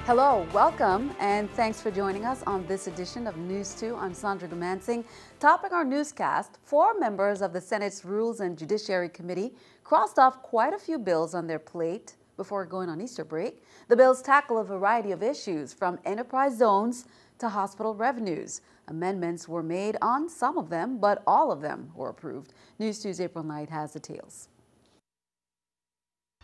Hello, welcome, and thanks for joining us on this edition of News 2. I'm Sandra Dumansing. Topping our newscast, 4 members of the Senate's Rules and Judiciary Committee crossed off quite a few bills on their plate before going on Easter break. The bills tackle a variety of issues, from enterprise zones to hospital revenues. Amendments were made on some of them, but all of them were approved. News 2's April Knight has the details.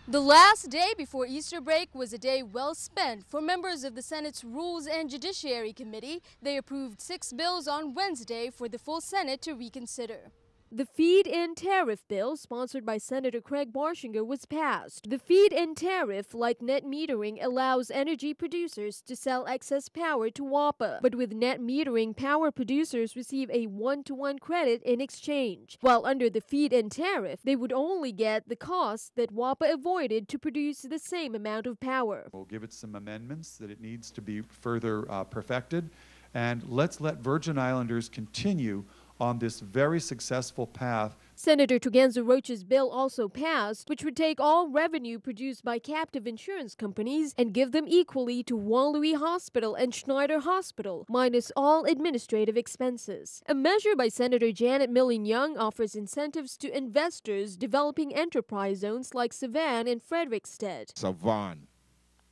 The last day before Easter break was a day well spent for members of the Senate's Rules and Judiciary Committee. They approved 6 bills on Wednesday for the full Senate to reconsider. The feed-in tariff bill, sponsored by Senator Craig Barshinger, was passed. The feed-in tariff, like net metering, allows energy producers to sell excess power to WAPA. But with net metering, power producers receive a 1-to-1 credit in exchange. While under the feed-in tariff, they would only get the costs that WAPA avoided to produce the same amount of power. We'll give it some amendments that it needs to be further perfected. And let's let Virgin Islanders continue on this very successful path. Senator Tuganza Roach's bill also passed, which would take all revenue produced by captive insurance companies and give them equally to Juan Louis Hospital and Schneider Hospital, minus all administrative expenses. A measure by Senator Janet Milling Young offers incentives to investors developing enterprise zones like Savan and Frederickstead. Savan,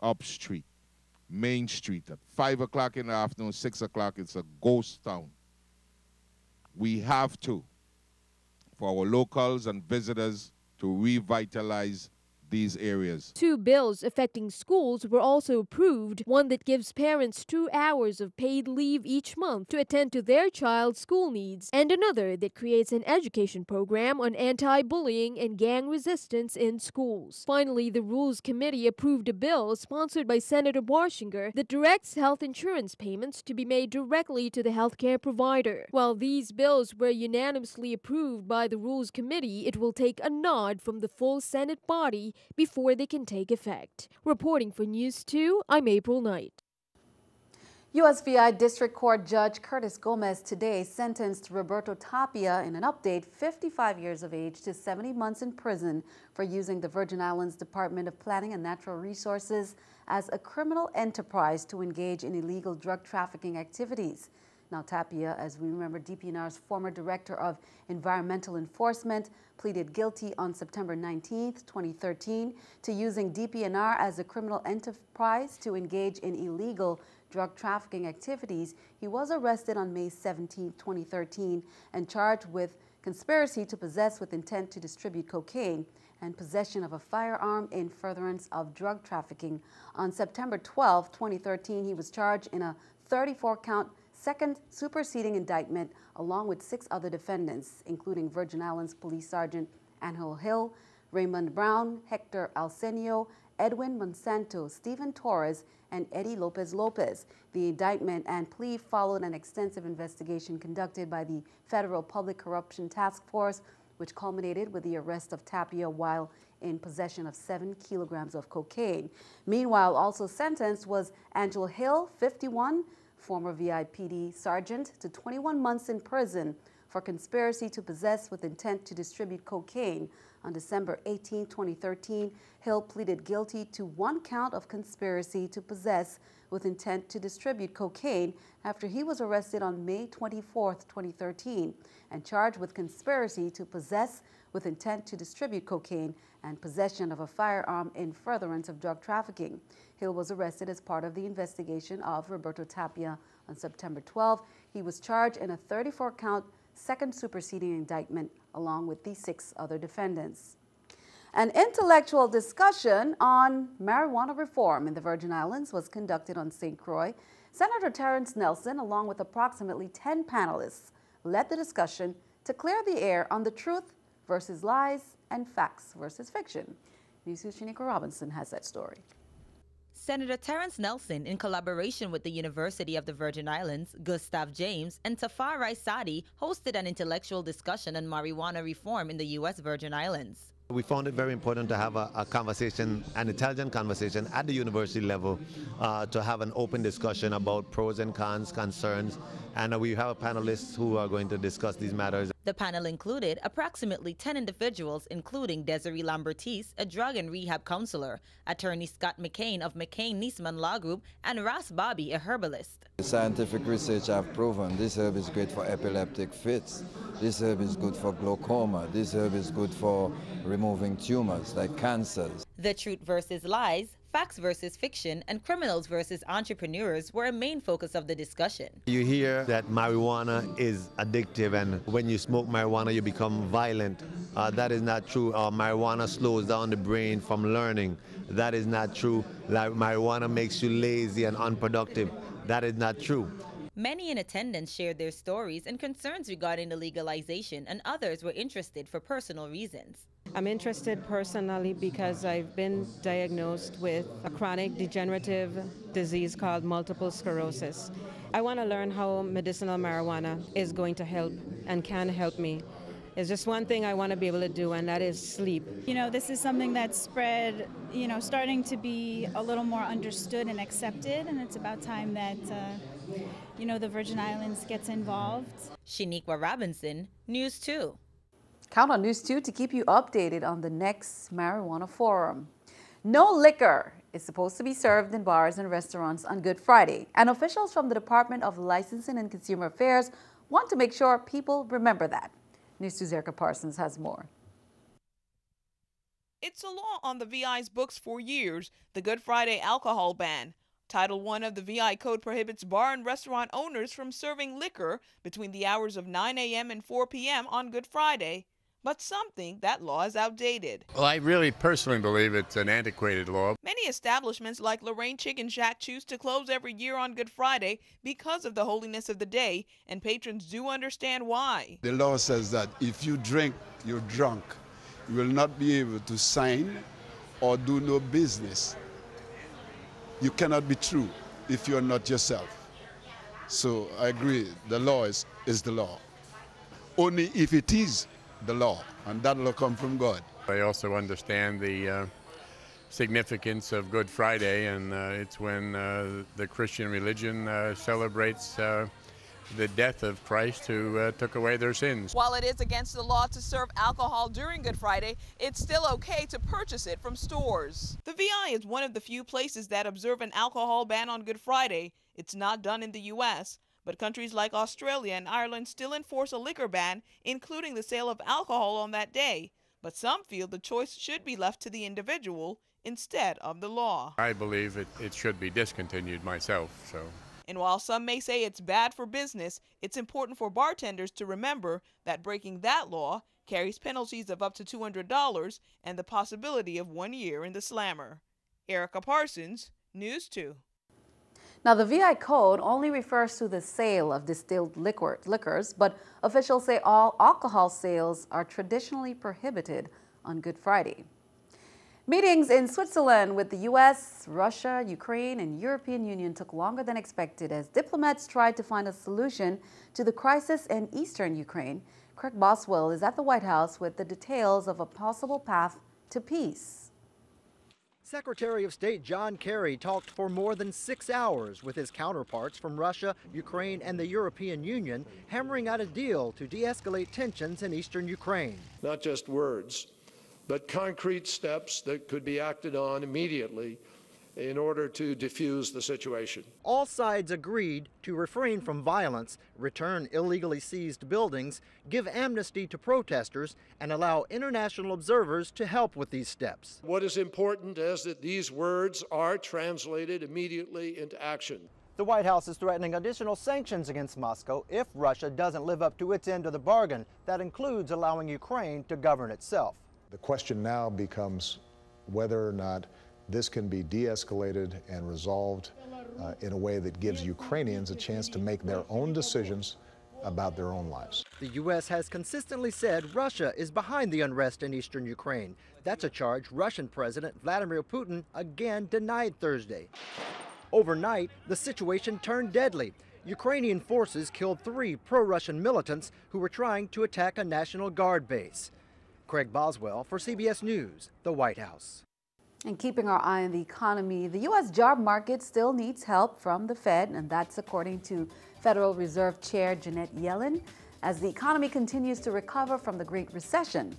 Up Street, Main Street, at 5 o'clock in the afternoon, 6 o'clock, it's a ghost town. We have to, for our locals and visitors, to revitalize these areas. 2 bills affecting schools were also approved, one that gives parents 2 hours of paid leave each month to attend to their child's school needs, and another that creates an education program on anti-bullying and gang resistance in schools. Finally, the Rules Committee approved a bill sponsored by Senator Barshinger that directs health insurance payments to be made directly to the healthcare provider. While these bills were unanimously approved by the Rules Committee, it will take a nod from the full Senate body before they can take effect. Reporting for News 2, I'm April Knight. USVI District Court Judge Curtis Gomez today sentenced Roberto Tapia, in an update, 55 years of age, to 70 months in prison for using the Virgin Islands Department of Planning and Natural Resources as a criminal enterprise to engage in illegal drug trafficking activities. Now, Tapia, as we remember, DPNR's former Director of Environmental Enforcement, pleaded guilty on September 19, 2013, to using DPNR as a criminal enterprise to engage in illegal drug trafficking activities. He was arrested on May 17, 2013, and charged with conspiracy to possess with intent to distribute cocaine and possession of a firearm in furtherance of drug trafficking. On September 12, 2013, he was charged in a 34-count second superseding indictment along with 6 other defendants, including Virgin Islands Police Sergeant Angelo Hill, Raymond Brown, Hector Alcenio, Edwin Monsanto, Stephen Torres, and Eddie Lopez Lopez. The indictment and plea followed an extensive investigation conducted by the Federal Public Corruption Task Force, which culminated with the arrest of Tapia while in possession of 7 kilograms of cocaine. Meanwhile, also sentenced was Angelo Hill, 51, former VIPD sergeant, to 21 months in prison for conspiracy to possess with intent to distribute cocaine. On December 18, 2013, Hill pleaded guilty to 1 count of conspiracy to possess with intent to distribute cocaine after he was arrested on May 24, 2013, and charged with conspiracy to possess with intent to distribute cocaine and possession of a firearm in furtherance of drug trafficking. Hill was arrested as part of the investigation of Roberto Tapia on September 12. He was charged in a 34-count second superseding indictment along with the 6 other defendants. An intellectual discussion on marijuana reform in the Virgin Islands was conducted on St. Croix. Senator Terrance Nelson, along with approximately 10 panelists, led the discussion to clear the air on the truth versus lies and facts versus fiction. News 2's Shanika Robinson has that story. Senator Terrance Nelson, in collaboration with the University of the Virgin Islands, Gustav James, and Tafari Sadi, hosted an intellectual discussion on marijuana reform in the U.S. Virgin Islands. We found it very important to have a conversation, an intelligent conversation at the university level, to have an open discussion about pros and cons, concerns, and we have panelists who are going to discuss these matters. The panel included approximately 10 individuals, including Desiree Lambertis, a drug and rehab counselor, attorney Scott McCain of McCain-Niesman Law Group, and Ross Bobby, a herbalist. Scientific research have proven this herb is great for epileptic fits. This herb is good for glaucoma. This herb is good for removing tumors like cancers. The truth versus lies, facts versus fiction, and criminals versus entrepreneurs were a main focus of the discussion. You hear that marijuana is addictive, and when you smoke marijuana you become violent. That is not true. Marijuana slows down the brain from learning. That is not true. Like, marijuana makes you lazy and unproductive. That is not true. Many in attendance shared their stories and concerns regarding the legalization, and others were interested for personal reasons. I'm interested personally because I've been diagnosed with a chronic degenerative disease called multiple sclerosis. I want to learn how medicinal marijuana is going to help and can help me. There's just one thing I want to be able to do, and that is sleep. You know, this is something that's spread, you know, starting to be a little more understood and accepted, and it's about time that, you know, the Virgin Islands gets involved. Shaniqua Robinson, News 2. Count on News 2 to keep you updated on the next marijuana forum. No liquor is supposed to be served in bars and restaurants on Good Friday, and officials from the Department of Licensing and Consumer Affairs want to make sure people remember that. News 2's Erica Parsons has more. It's a law on the VI's books for years, the Good Friday alcohol ban. Title I of the VI Code prohibits bar and restaurant owners from serving liquor between the hours of 9 a.m. and 4 p.m. on Good Friday. But some think that law is outdated. Well, I really personally believe it's an antiquated law. Many establishments like Lorraine Chicken Shack choose to close every year on Good Friday because of the holiness of the day, and patrons do understand why. The law says that if you drink, you're drunk. You will not be able to sign or do no business. You cannot be true if you're not yourself. So I agree, the law is the law. Only if it is the law, and that will come from God. I also understand the significance of Good Friday, and it's when the Christian religion celebrates the death of Christ who took away their sins. While it is against the law to serve alcohol during Good Friday, it's still okay to purchase it from stores. The VI is one of the few places that observe an alcohol ban on Good Friday. It's not done in the U.S., but countries like Australia and Ireland still enforce a liquor ban, including the sale of alcohol on that day. But some feel the choice should be left to the individual instead of the law. I believe it should be discontinued myself. And while some may say it's bad for business, it's important for bartenders to remember that breaking that law carries penalties of up to $200 and the possibility of 1 year in the slammer. Erica Parsons, News 2. Now, the VI Code only refers to the sale of distilled liquors, but officials say all alcohol sales are traditionally prohibited on Good Friday. Meetings in Switzerland with the U.S., Russia, Ukraine, and European Union took longer than expected as diplomats tried to find a solution to the crisis in eastern Ukraine. Craig Boswell is at the White House with the details of a possible path to peace. Secretary of State John Kerry talked for more than 6 hours with his counterparts from Russia, Ukraine, and the European Union, hammering out a deal to de-escalate tensions in eastern Ukraine. Not just words, but concrete steps that could be acted on immediately in order to defuse the situation. All sides agreed to refrain from violence, return illegally seized buildings, give amnesty to protesters, and allow international observers to help with these steps. What is important is that these words are translated immediately into action. The White House is threatening additional sanctions against Moscow if Russia doesn't live up to its end of the bargain. That includes allowing Ukraine to govern itself. The question now becomes whether or not this can be de-escalated and resolved in a way that gives Ukrainians a chance to make their own decisions about their own lives. The U.S. has consistently said Russia is behind the unrest in eastern Ukraine. That's a charge Russian President Vladimir Putin again denied Thursday. Overnight, the situation turned deadly. Ukrainian forces killed 3 pro-Russian militants who were trying to attack a National Guard base. Craig Boswell for CBS News, the White House. And keeping our eye on the economy, the U.S. job market still needs help from the Fed, and that's according to Federal Reserve Chair Janet Yellen, as the economy continues to recover from the Great Recession.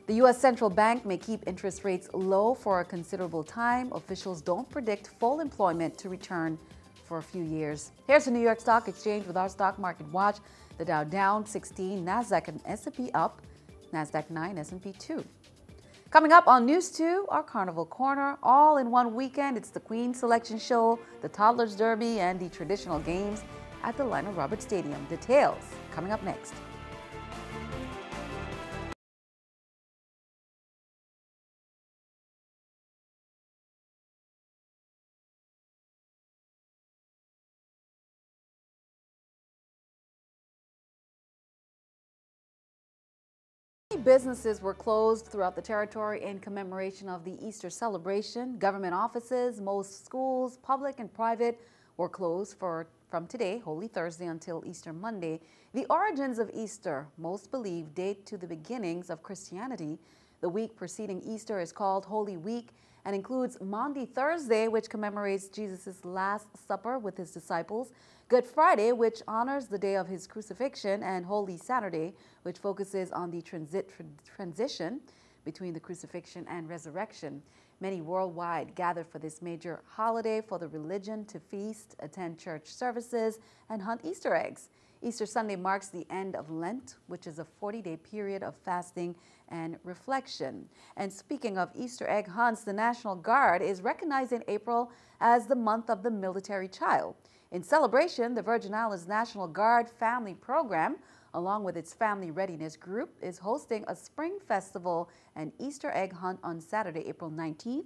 The U.S. Central Bank may keep interest rates low for a considerable time. Officials don't predict full employment to return for a few years. Here's the New York Stock Exchange with our stock market watch. The Dow down 16, NASDAQ and S&P up, NASDAQ 9, S&P 2. Coming up on News 2, our Carnival Corner. All in one weekend, it's the Queen Selection Show, the Toddlers Derby, and the traditional games at the Lionel Roberts Stadium. Details coming up next. Businesses were closed throughout the territory in commemoration of the Easter celebration. Government offices, most schools, public and private, were closed from today, Holy Thursday, until Easter Monday. The origins of Easter, most believe, date to the beginnings of Christianity. The week preceding Easter is called Holy Week and includes Maundy Thursday, which commemorates Jesus' Last Supper with his disciples, Good Friday, which honors the day of his crucifixion, and Holy Saturday, which focuses on the transition between the crucifixion and resurrection. Many worldwide gather for this major holiday for the religion to feast, attend church services, and hunt Easter eggs. Easter Sunday marks the end of Lent, which is a 40-day period of fasting and reflection. And speaking of Easter egg hunts, the National Guard is recognized in April as the month of the military child. In celebration, the Virgin Islands National Guard Family Program, along with its Family Readiness Group, is hosting a spring festival and Easter egg hunt on Saturday, April 19th.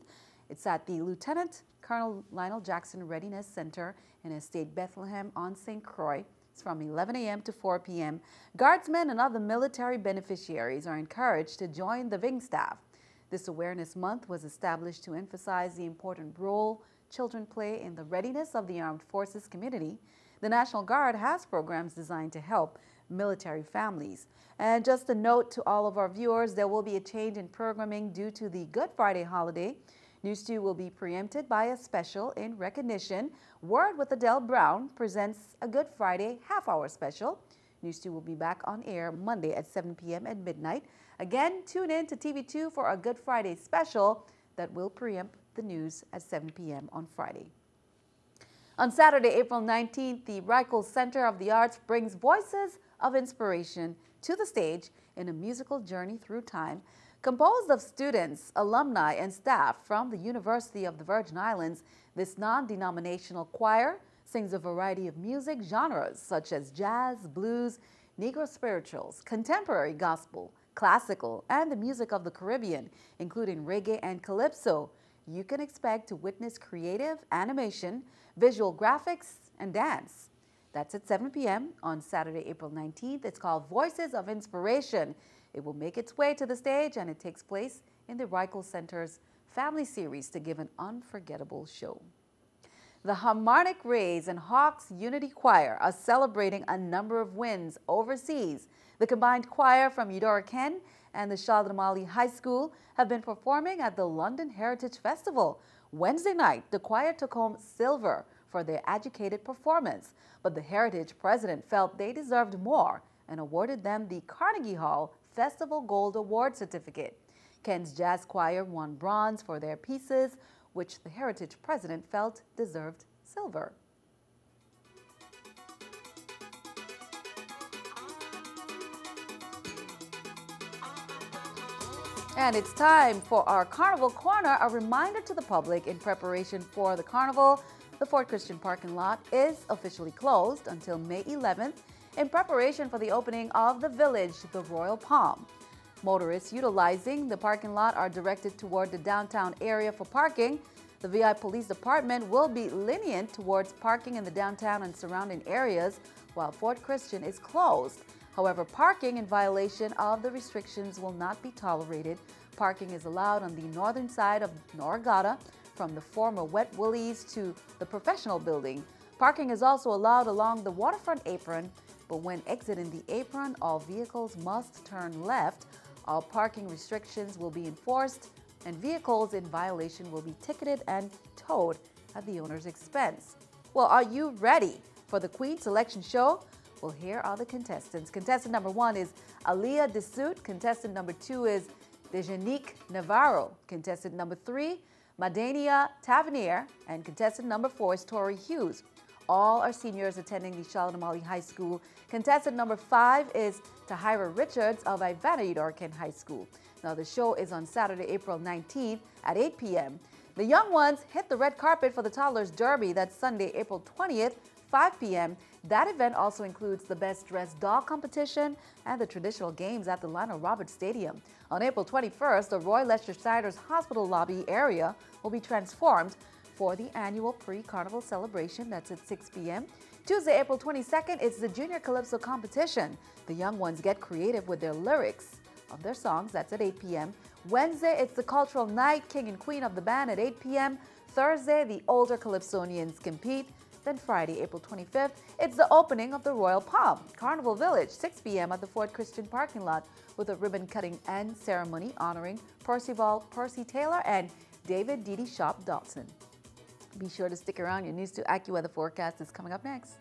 It's at the Lieutenant Colonel Lionel Jackson Readiness Center in Estate Bethlehem on St. Croix. It's from 11 a.m. to 4 p.m. Guardsmen and other military beneficiaries are encouraged to join the Ving staff. This Awareness Month was established to emphasize the important role children play in the readiness of the armed forces community. The National Guard has programs designed to help military families. And just a note to all of our viewers, there will be a change in programming due to the Good Friday holiday. News 2 will be preempted by a special in recognition. Word with Adele Brown presents a Good Friday half-hour special. News 2 will be back on air Monday at 7 p.m. at midnight. Again, tune in to TV2 for a Good Friday special that will preempt the news at 7 p.m. on Friday. On Saturday, April 19th, the Reichel Center of the Arts brings voices of inspiration to the stage in a musical journey through time. Composed of students, alumni, and staff from the University of the Virgin Islands, this non-denominational choir sings a variety of music genres such as jazz, blues, Negro spirituals, contemporary gospel, classical, and the music of the Caribbean, including reggae and calypso. You can expect to witness creative animation, visual graphics, and dance. That's at 7 p.m. on Saturday, April 19th. It's called Voices of Inspiration. It will make its way to the stage, and it takes place in the Reichel Center's Family Series to give an unforgettable show. The Harmonic Rays and Hawks Unity Choir are celebrating a number of wins overseas. The combined choir from Eudora Ken and the Charlotte High School have been performing at the London Heritage Festival. Wednesday night, the choir took home silver for their educated performance, but the Heritage president felt they deserved more and awarded them the Carnegie Hall Festival Gold Award Certificate. Ken's Jazz Choir won bronze for their pieces, which the Heritage president felt deserved silver. And it's time for our Carnival Corner, a reminder to the public in preparation for the Carnival. The Fort Christian parking lot is officially closed until May 11th in preparation for the opening of the village, the Royal Palm. Motorists utilizing the parking lot are directed toward the downtown area for parking. The VI Police Department will be lenient towards parking in the downtown and surrounding areas while Fort Christian is closed. However, parking in violation of the restrictions will not be tolerated. Parking is allowed on the northern side of Noragata from the former Wet Woolies to the professional building. Parking is also allowed along the waterfront apron, but when exiting the apron, all vehicles must turn left All parking restrictions will be enforced, and vehicles in violation will be ticketed and towed at the owner's expense. Well, are you ready for the Queen Selection Show? Well, here are the contestants. Contestant number 1 is Aliyah Desut. Contestant number 2 is Dejanique Navarro. Contestant number 3, Madania Tavernier. And contestant number 4 is Tori Hughes. All are seniors attending the Shalinamali High School. Contestant number 5 is Tahira Richards of Ivana Dorkin High School. Now, the show is on Saturday, April 19th at 8 p.m. The young ones hit the red carpet for the Toddlers Derby. That's Sunday, April 20th, 5 p.m. That event also includes the Best Dressed Dog competition and the traditional games at the Lionel Roberts Stadium. On April 21st, the Roy Lester Siders Hospital lobby area will be transformed for the annual pre-carnival celebration. That's at 6 p.m. Tuesday, April 22nd, it's the Junior Calypso competition. The young ones get creative with their lyrics of their songs. That's at 8 p.m. Wednesday, it's the Cultural Night, King and Queen of the Band at 8 p.m. Thursday, the older Calypsonians compete. Then Friday, April 25th, it's the opening of the Royal Palm Carnival Village, 6 p.m. at the Fort Christian parking lot with a ribbon cutting and ceremony honoring Percival Percy Taylor and David Didi Shop Dawson. Be sure to stick around. Your News 2 AccuWeather forecast is coming up next.